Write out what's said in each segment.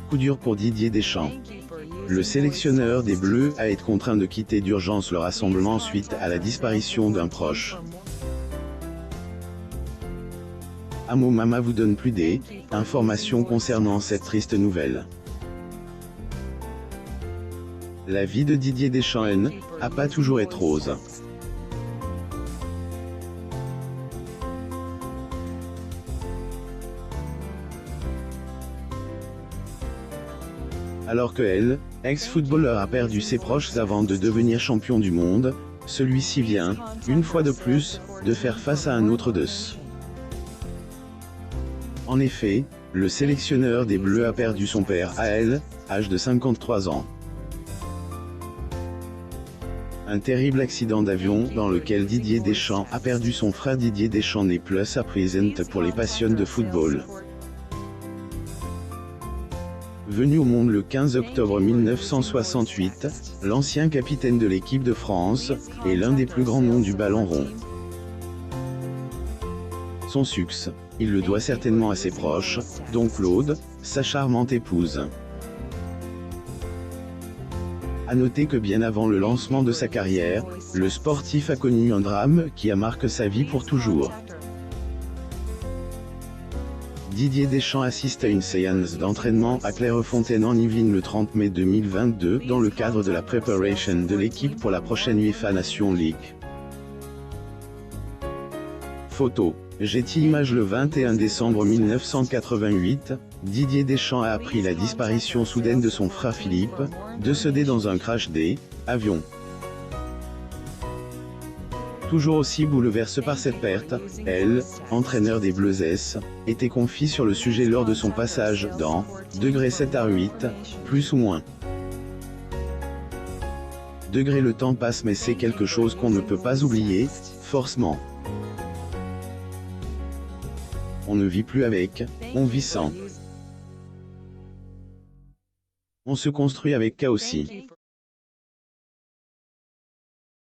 Coup dur pour Didier Deschamps. Le sélectionneur des Bleus a été contraint de quitter d'urgence le rassemblement suite à la disparition d'un proche. Amo Mama vous donne plus d'informations concernant cette triste nouvelle. La vie de Didier Deschamps n'a pas toujours été rose. Alors que ex-footballeur a perdu ses proches avant de devenir champion du monde, celui-ci vient, une fois de plus, de faire face à un autre deuil. En effet, le sélectionneur des Bleus a perdu son père à âge de 53 ans. Un terrible accident d'avion dans lequel Didier Deschamps a perdu son frère. Didier Deschamps n'est plus à présent pour les passionnés de football. Venu au monde le 15 octobre 1968, l'ancien capitaine de l'équipe de France est l'un des plus grands noms du ballon rond. Son succès, il le doit certainement à ses proches, dont Claude, sa charmante épouse. A noter que bien avant le lancement de sa carrière, le sportif a connu un drame qui a marqué sa vie pour toujours. Didier Deschamps assiste à une séance d'entraînement à Clairefontaine en Yvelines le 30 mai 2022 dans le cadre de la préparation de l'équipe pour la prochaine UEFA Nations League. Photo. Getty Images. Le 21 décembre 1988, Didier Deschamps a appris la disparition soudaine de son frère Philippe, décédé dans un crash d'avion. Toujours aussi bouleversé par cette perte, entraîneur des Bleus, était confié sur le sujet lors de son passage dans 7 à 8, plus ou moins. Le temps passe mais c'est quelque chose qu'on ne peut pas oublier, forcément. On ne vit plus avec, on vit sans. On se construit avec aussi.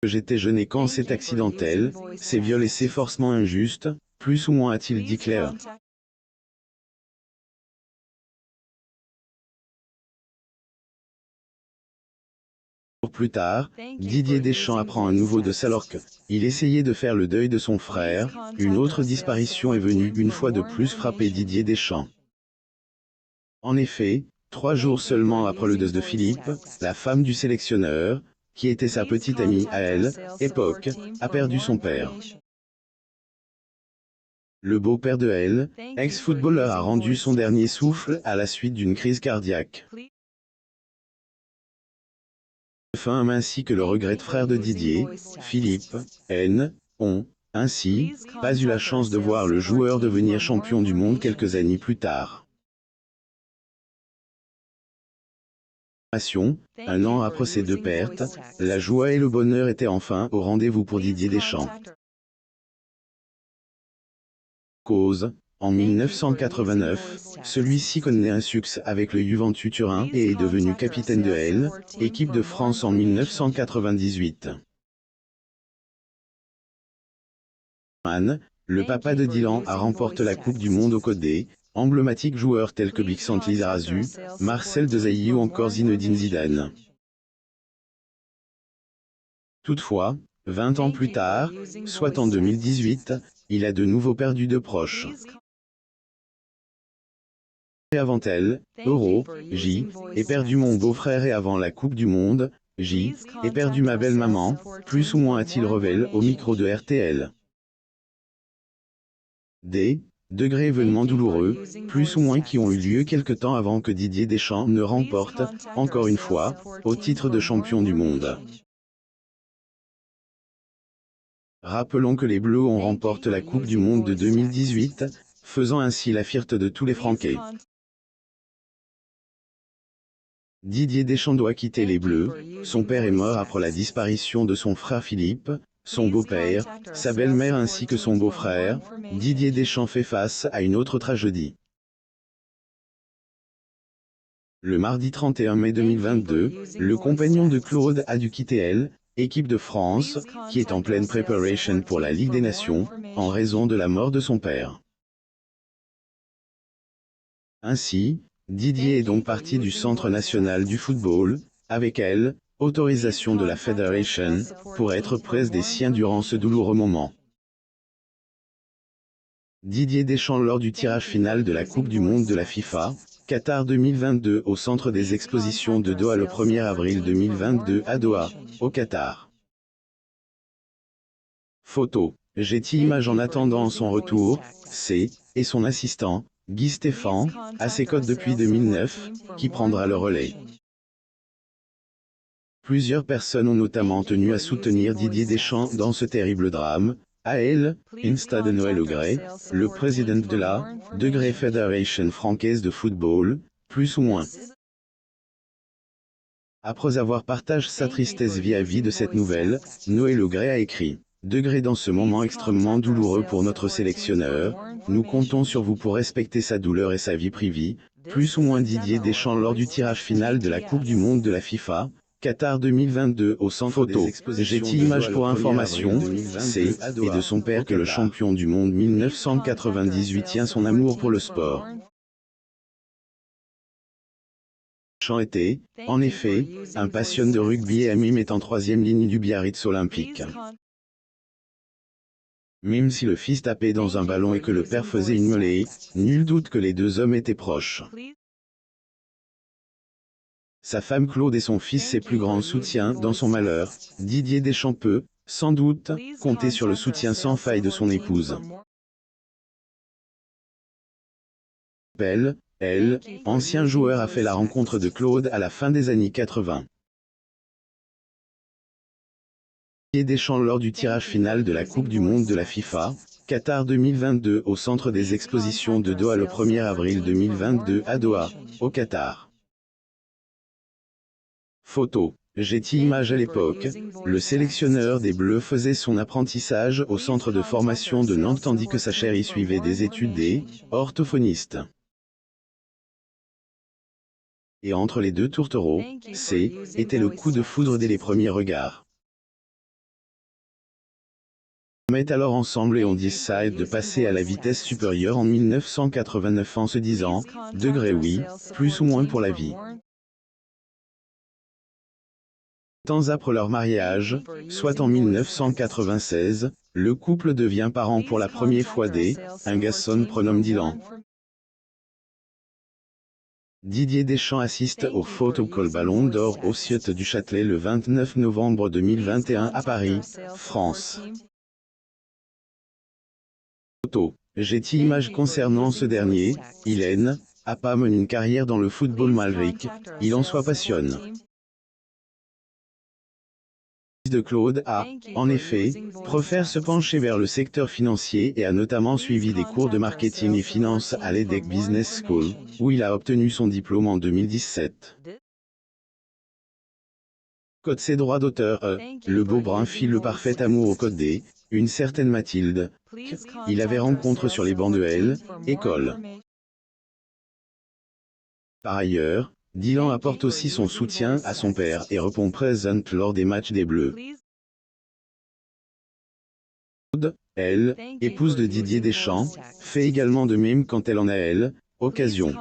J'étais jeune et quand c'est accidentel, c'est viol et c'est forcément injuste, plus ou moins a-t-il dit clair. Plus tard, Didier Deschamps apprend à nouveau de ça alors qu'il essayait de faire le deuil de son frère. Une autre disparition est venue une fois de plus frapper Didier Deschamps. En effet, 3 jours seulement après le décès de Philippe, la femme du sélectionneur, qui était sa petite amie à époque, a perdu son père. Le beau-père de ex-footballeur a rendu son dernier souffle à la suite d'une crise cardiaque. Femme ainsi que le regret frère de Didier, Philippe, ont, ainsi, pas eu la chance de voir le joueur devenir champion du monde quelques années plus tard. Un an après ces deux pertes, la joie et le bonheur étaient enfin au rendez-vous pour Didier Deschamps. Cause, en 1989, celui-ci connaît un succès avec le Juventus Turin et est devenu capitaine de équipe de France en 1998. Le papa de Dylan a remporté la Coupe du Monde aux côtés emblématiques joueurs tels que Bixente Lizarazu, Marcel Desailly ou encore Zinedine Zidane. Toutefois, 20 ans plus tard, soit en 2018, il a de nouveau perdu de proches. Et avant Euro, et perdu mon beau-frère et avant la Coupe du Monde, et perdu ma belle-maman, plus ou moins a-t-il révélé au micro de RTL. Événements douloureux, plus ou moins qui ont eu lieu quelque temps avant que Didier Deschamps ne remporte, encore une fois, au titre de champion du monde. Rappelons que les Bleus ont remporté la Coupe du Monde de 2018, faisant ainsi la fierté de tous les Français. Didier Deschamps doit quitter les Bleus, son père est mort après la disparition de son frère Philippe, son beau-père, sa belle-mère ainsi que son beau-frère. Didier Deschamps fait face à une autre tragédie. Le mardi 31 mai 2022, le compagnon de Claude a dû quitter équipe de France, qui est en pleine préparation pour la Ligue des Nations, en raison de la mort de son père. Ainsi, Didier est donc parti du Centre national du football, avec elle, autorisation de la Federation, pour être près des siens durant ce douloureux moment. Didier Deschamps lors du tirage final de la Coupe du Monde de la FIFA, Qatar 2022 au Centre des Expositions de Doha le 1er avril 2022 à Doha, au Qatar. Photo. Getty Images en attendant son retour, C, et son assistant, Guy Stéphane, à ses côtés depuis 2009, qui prendra le relais. Plusieurs personnes ont notamment tenu à soutenir Didier Deschamps dans ce terrible drame. À elle, Insta de Noël Legret, le président de la Federation française de football, plus ou moins. Après avoir partagé sa tristesse vis-à-vis de cette nouvelle, Noël Legret a écrit « Dans ce moment extrêmement douloureux pour notre sélectionneur, nous comptons sur vous pour respecter sa douleur et sa vie privée, plus ou moins Didier Deschamps lors du tirage final de la Coupe du Monde de la FIFA, Qatar 2022 au Centre des Expositions Getty Images pour information, c'est, et de son père que le champion du monde 1998 tient son amour pour le sport. Deschamps était, en effet, un passionné de rugby et mime est en troisième ligne du Biarritz olympique. Même si le fils tapait dans un ballon et que le père faisait une mêlée, nul doute que les deux hommes étaient proches. Sa femme Claude et son fils ses plus grands soutiens dans son malheur. Didier Deschamps peut, sans doute, compter sur le soutien sans faille de son épouse. Elle, ancien joueur a fait la rencontre de Claude à la fin des années 80. Didier Deschamps lors du tirage final de la Coupe du Monde de la FIFA, Qatar 2022 au Centre des Expositions de Doha le 1er avril 2022 à Doha, au Qatar. Photo. Getty Images à l'époque, le sélectionneur des Bleus faisait son apprentissage au centre de formation de Nantes tandis que sa chérie suivait des études d'orthophoniste. Et entre les deux tourtereaux, était le coup de foudre dès les premiers regards. Ils mettent alors ensemble et on décide de passer à la vitesse supérieure en 1989 en se disant, oui, plus ou moins pour la vie. Temps après leur mariage, soit en 1996, le couple devient parent pour la première fois un garçon prénommé Dylan. Didier Deschamps assiste au Photocall Ballon d'Or au Ciotat du Châtelet le 29 novembre 2021 à Paris, France. Photo. Getty Images concernant ce dernier, il a pas mené une carrière dans le football malgré qu'il en soit passionné. De Claude a, en effet, préfère se pencher vers le secteur financier et a notamment suivi des cours de marketing et finance à l'EDEC Business School, où il a obtenu son diplôme en 2017. Code ses droits d'auteur, le beau brun fit le parfait amour au code D, une certaine Mathilde, il avait rencontre sur les bancs de L, école. Par ailleurs, Dylan apporte aussi son soutien à son père et répond présent lors des matchs des Bleus. Elle, épouse de Didier Deschamps, fait également de même quand elle en a occasion.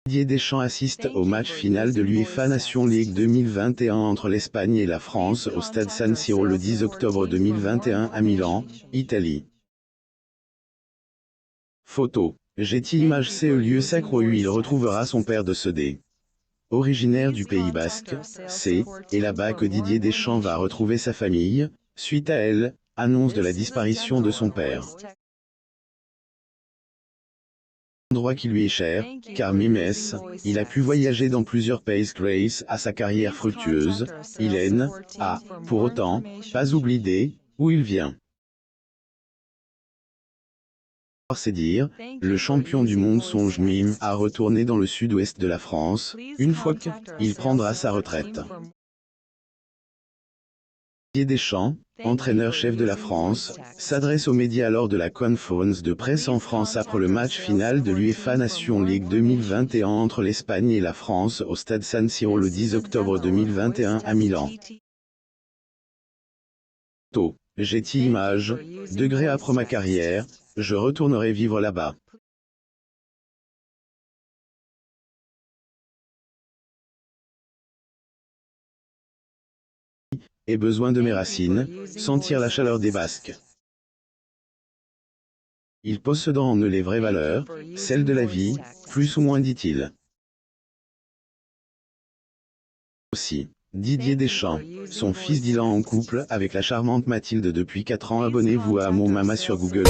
Didier Deschamps assiste au match final de l'UEFA Nations League 2021 entre l'Espagne et la France au stade San Siro le 10 octobre 2021 à Milan, Italie. Photo. Getty Images c'est le lieu sacré où il retrouvera son père décédé. Originaire du Pays Basque, et là-bas que Didier Deschamps va retrouver sa famille, suite à annonce de la disparition de son père. Endroit qui lui est cher, car Mimes, il a pu voyager dans plusieurs pays grâce à sa carrière fructueuse, il a, pour autant, pas oublié où il vient. C'est dire, le champion du monde songe même à retourner dans le sud-ouest de la France, une fois qu'il prendra sa retraite. Didier Deschamps, entraîneur-chef de la France, s'adresse aux médias lors de la conférence de presse en France après le match final de l'UEFA Nations League 2021 entre l'Espagne et la France au stade San Siro le 10 octobre 2021 à Milan. Getty Images, après ma carrière, je retournerai vivre là-bas. ai besoin de mes racines, sentir la chaleur des basques. Il possédant en eux les vraies valeurs, celles de la vie, plus ou moins dit-il. Aussi, Didier Deschamps, son fils Dylan en couple avec la charmante Mathilde depuis 4 ans. Abonnez-vous à Mon Mama sur Google.